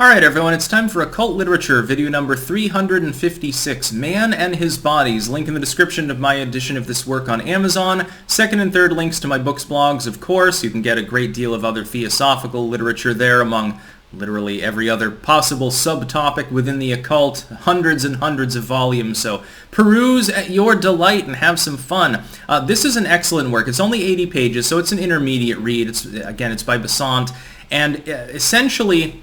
Alright everyone, it's time for Occult Literature, video number 356, Man and His Bodies. Link in the description of my edition of this work on Amazon. Second and third links to my books, blogs, of course. You can get a great deal of other theosophical literature there among literally every other possible subtopic within the occult. Hundreds and hundreds of volumes, so peruse at your delight and have some fun. This is an excellent work. It's only 80 pages, so it's an intermediate read. It's by Besant, and essentially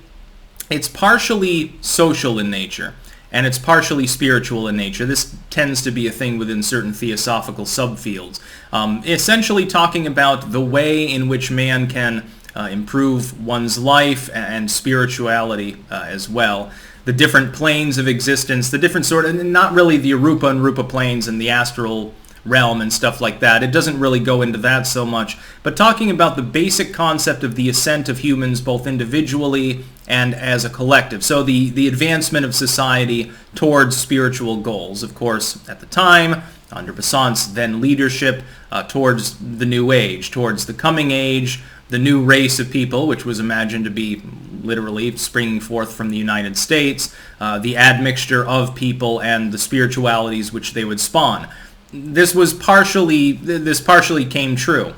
it's partially social in nature, and it's partially spiritual in nature. This tends to be a thing within certain theosophical subfields. Essentially talking about the way in which man can improve one's life and spirituality as well. The different planes of existence, the different sort of, not really the Arupa and Rupa planes and the astral realm and stuff like that. It doesn't really go into that so much, but talking about the basic concept of the ascent of humans both individually and as a collective. So the advancement of society towards spiritual goals. Of course, at the time, under Besant's then leadership, towards the new age, towards the coming age, the new race of people, which was imagined to be literally springing forth from the United States, the admixture of people and the spiritualities which they would spawn. This partially came true.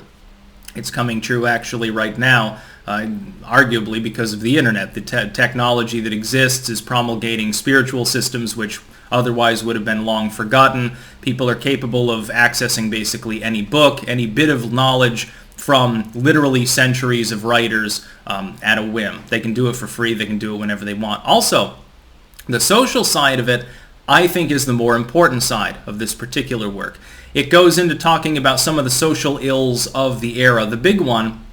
It's coming true actually right now, arguably because of the internet. The technology that exists is promulgating spiritual systems which otherwise would have been long forgotten. People are capable of accessing basically any book, any bit of knowledge from literally centuries of writers at a whim. They can do it for free. They can do it whenever they want. Also, the social side of it, I think, is the more important side of this particular work. It goes into talking about some of the social ills of the era. The big one,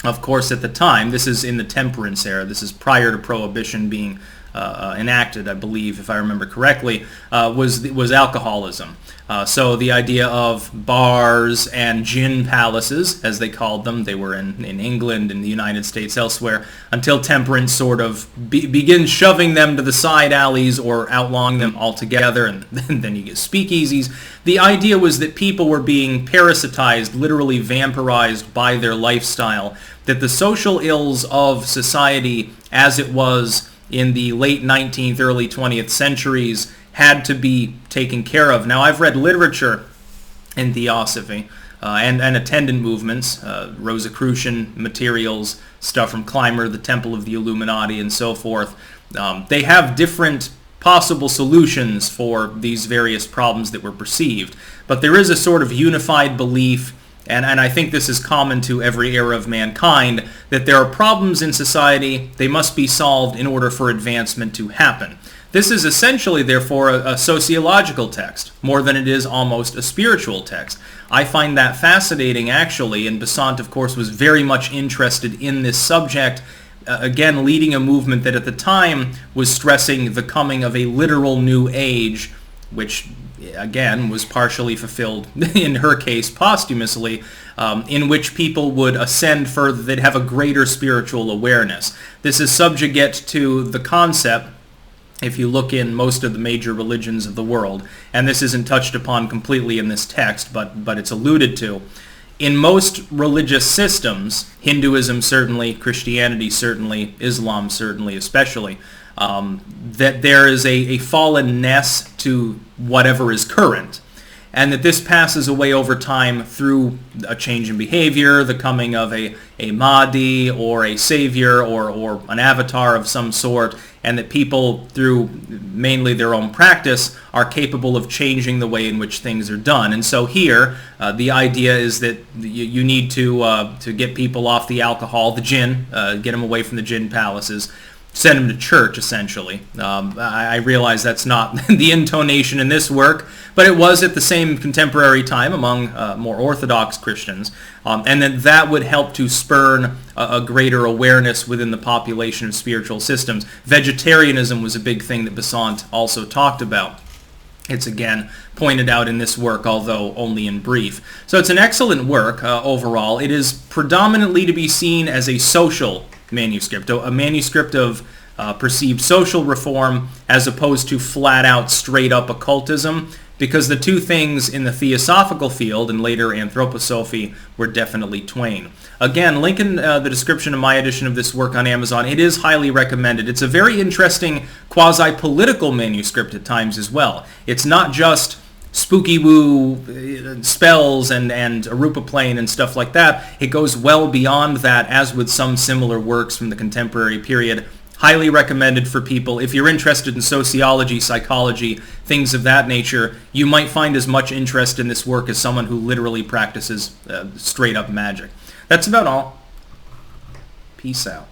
of course, at the time, this is in the temperance era, this is prior to prohibition being enacted, I believe, if I remember correctly, was alcoholism. So the idea of bars and gin palaces, as they called them, they were in England, in the United States, elsewhere, until temperance sort of begins shoving them to the side alleys or outlawing them altogether, and then you get speakeasies. The idea was that people were being parasitized, literally vampirized by their lifestyle, that the social ills of society as it was in the late 19th, early 20th centuries had to be taken care of. Now, I've read literature in theosophy and attendant movements, Rosicrucian materials, stuff from Clymer, the Temple of the Illuminati, and so forth. They have different possible solutions for these various problems that were perceived, but there is a sort of unified belief, and I think this is common to every era of mankind, that there are problems in society, they must be solved in order for advancement to happen. This is essentially, therefore, a sociological text, more than it is almost a spiritual text. I find that fascinating, actually, and Besant, of course, was very much interested in this subject, again, leading a movement that at the time was stressing the coming of a literal new age, which again was partially fulfilled, in her case posthumously, in which people would ascend further, they'd have a greater spiritual awareness. This is subjugate to the concept, if you look in most of the major religions of the world, and this isn't touched upon completely in this text, but it's alluded to. In most religious systems, Hinduism certainly, Christianity certainly, Islam certainly especially, that there is a fallenness to whatever is current, and that this passes away over time through a change in behavior, the coming of a Mahdi or a savior or an avatar of some sort, and that people, through mainly their own practice, are capable of changing the way in which things are done. And so here, the idea is that you need to get people off the alcohol, the gin, get them away from the gin palaces, send them to church, essentially. I realize that's not the intonation in this work, but it was at the same contemporary time among more Orthodox Christians, and that would help to spurn a greater awareness within the population of spiritual systems. Vegetarianism was a big thing that Besant also talked about. It's again pointed out in this work, although only in brief. So it's an excellent work overall. It is predominantly to be seen as a social manuscript, a manuscript of perceived social reform as opposed to flat-out, straight-up occultism, because the two things in the theosophical field and later anthroposophy were definitely twain. Again, link in the description of my edition of this work on Amazon. It is highly recommended. It's a very interesting quasi-political manuscript at times as well. It's not just spooky woo spells and Arupa plane and stuff like that. It goes well beyond that, as with some similar works from the contemporary period. Highly recommended for people. If you're interested in sociology, psychology, things of that nature, you might find as much interest in this work as someone who literally practices straight up magic. That's about all. Peace out.